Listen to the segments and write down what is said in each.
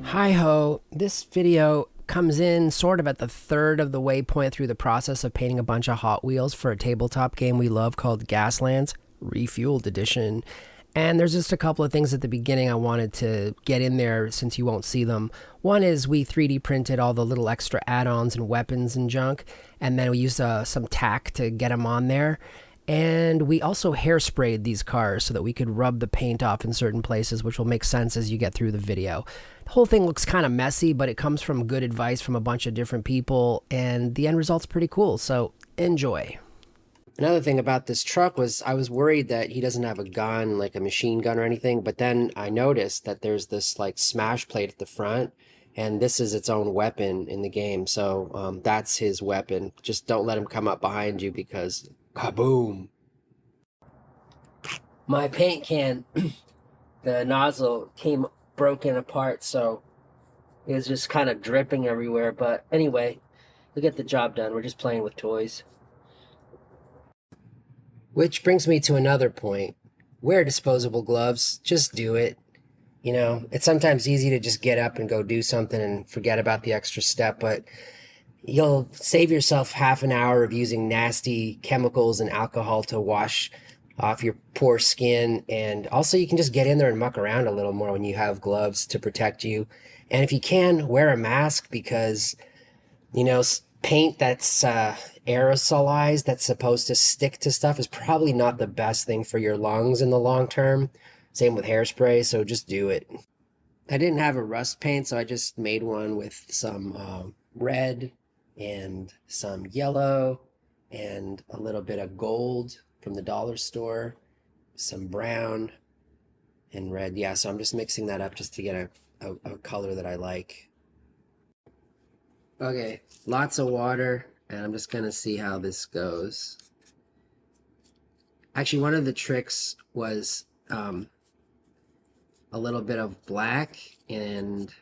Hi ho, this video comes in sort of at the third of the waypoint through the process of painting a bunch of Hot Wheels for a tabletop game we love called Gaslands Refuelled Edition. And there's just a couple of things at the beginning I wanted to get in there since you won't see them. One is we 3D printed all the little extra add-ons and weapons and junk, and then we used some tack to get them on there. And we also hairsprayed these cars so that we could rub the paint off in certain places, which will make sense as you get through the video. The whole thing looks kind of messy, but it comes from good advice from a bunch of different people, and the end result's pretty cool, so enjoy. Another thing about this truck was I was worried that he doesn't have a gun, like a machine gun or anything, but then I noticed that there's this like smash plate at the front, and this is its own weapon in the game, so that's his weapon. Just don't let him come up behind you because kaboom! My paint can, the nozzle came broken apart, so it was just kind of dripping everywhere, but anyway, we'll get the job done. We're just playing with toys. Which brings me to another point. Wear disposable gloves. Just do it. You know, it's sometimes easy to just get up and go do something and forget about the extra step, but you'll save yourself half an hour of using nasty chemicals and alcohol to wash off your poor skin. And also you can just get in there and muck around a little more when you have gloves to protect you. And if you can, wear a mask because, you know, paint that's aerosolized, that's supposed to stick to stuff, is probably not the best thing for your lungs in the long term. Same with hairspray, so just do it. I didn't have a rust paint, so I just made one with some red and some yellow and a little bit of gold from the dollar store, some brown and red. Yeah, so I'm just mixing that up just to get a color that I like. Okay, lots of water, and I'm just gonna see how this goes. Actually, one of the tricks was a little bit of black and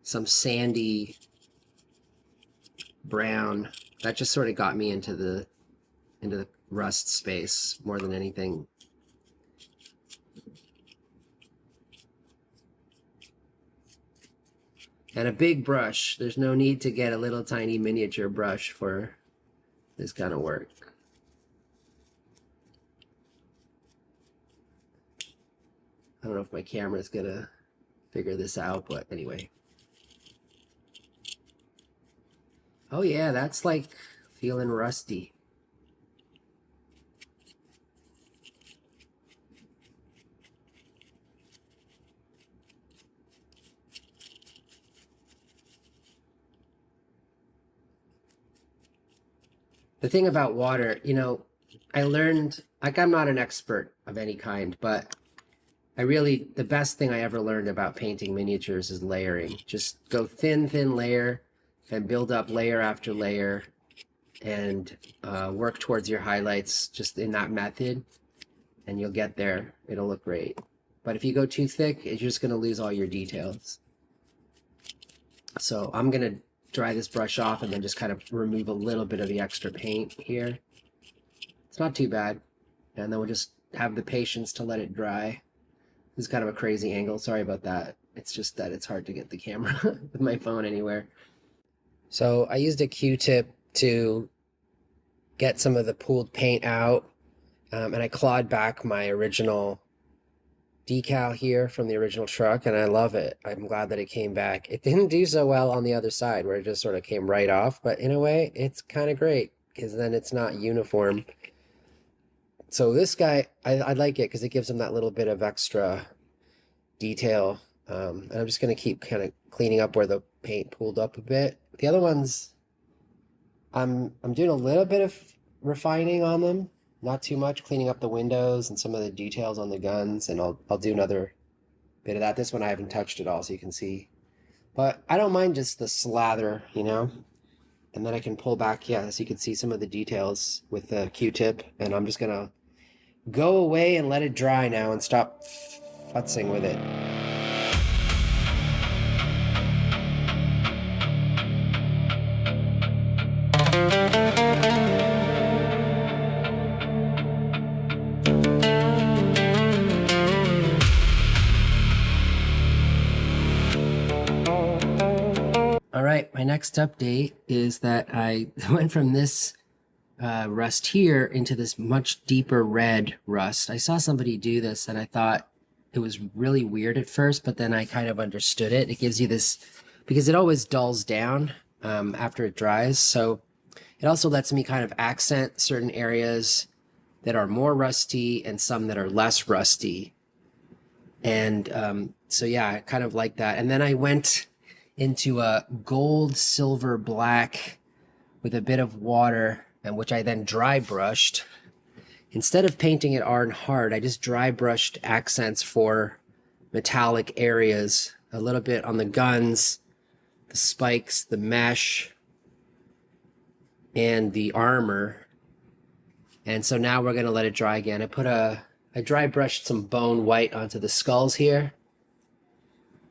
some sandy brown. That just sort of got me into the rust space more than anything. And a big brush. There's no need to get a little tiny miniature brush for this kind of work. I don't know if my camera's gonna figure this out, but anyway. Oh yeah, that's like feeling rusty. The thing about water, you know, I learned, like, I'm not an expert of any kind, but the best thing I ever learned about painting miniatures is layering. Just go thin layer and build up layer after layer and work towards your highlights just in that method, and you'll get there. It'll look great. But if you go too thick, you're just going to lose all your details. So I'm going to dry this brush off and then just kind of remove a little bit of the extra paint here. It's not too bad. And then we'll just have the patience to let it dry. This is kind of a crazy angle. Sorry about that. It's just that it's hard to get the camera with my phone anywhere. So I used a Q-tip to get some of the pooled paint out. And I clawed back my original decal here from the original truck, and I love it. I'm glad that it came back. It didn't do so well on the other side where it just sort of came right off, but in a way it's kind of great because then it's not uniform. So this guy, I like it because it gives him that little bit of extra detail. And I'm just going to keep kind of cleaning up where the paint pooled up a bit. The other ones, I'm doing a little bit of refining on them. Not too much, cleaning up the windows and some of the details on the guns, and I'll do another bit of that. This one I haven't touched at all, so you can see. But I don't mind just the slather, you know? And then I can pull back, yeah, so you can see some of the details with the Q-tip, and I'm just gonna go away and let it dry now and stop futzing with it. right, my next update is that I went from this rust here into this much deeper red rust. I saw somebody do this and I thought it was really weird at first, but then I kind of understood it. It gives you this, because it always dulls down after it dries. So it also lets me kind of accent certain areas that are more rusty and some that are less rusty. And so yeah, I kind of like that. And then I went into a gold, silver, black with a bit of water, and which I then dry brushed. Instead of painting it hard, I just dry brushed accents for metallic areas, a little bit on the guns, the spikes, the mesh, and the armor. And so now we're gonna let it dry again. I dry brushed some bone white onto the skulls here.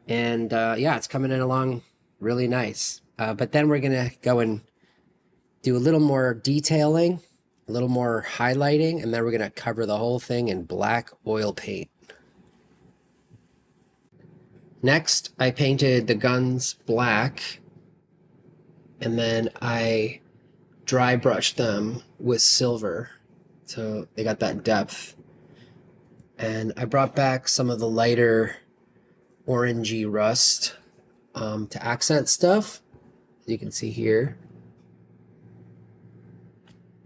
And yeah, it's coming in along really nice. But then we're gonna go and do a little more detailing, a little more highlighting, and then we're gonna cover the whole thing in black oil paint. Next, I painted the guns black, and then I dry brushed them with silver, so they got that depth. And I brought back some of the lighter orangey rust to accent stuff, as you can see here.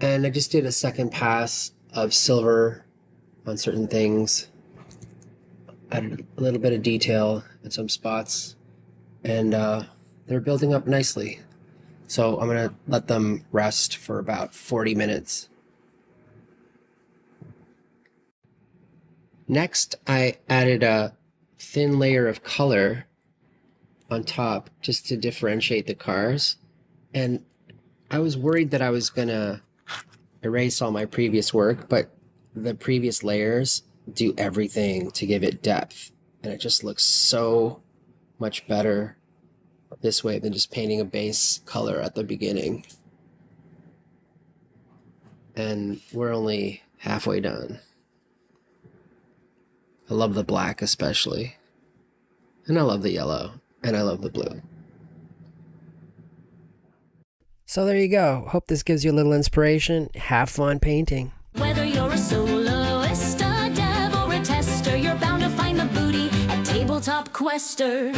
And I just did a second pass of silver on certain things, added a little bit of detail in some spots, and they're building up nicely. So I'm gonna let them rest for about 40 minutes. Next, I added a thin layer of color on top just to differentiate the cars. And I was worried that I was gonna erase all my previous work, but the previous layers do everything to give it depth. And it just looks so much better this way than just painting a base color at the beginning. And we're only halfway done. I love the black especially. And I love the yellow. And I love the blue. So there you go. Hope this gives you a little inspiration. Have fun painting. Whether you're a soloist, a dev, or a tester, you're bound to find the booty at Tabletop Quester.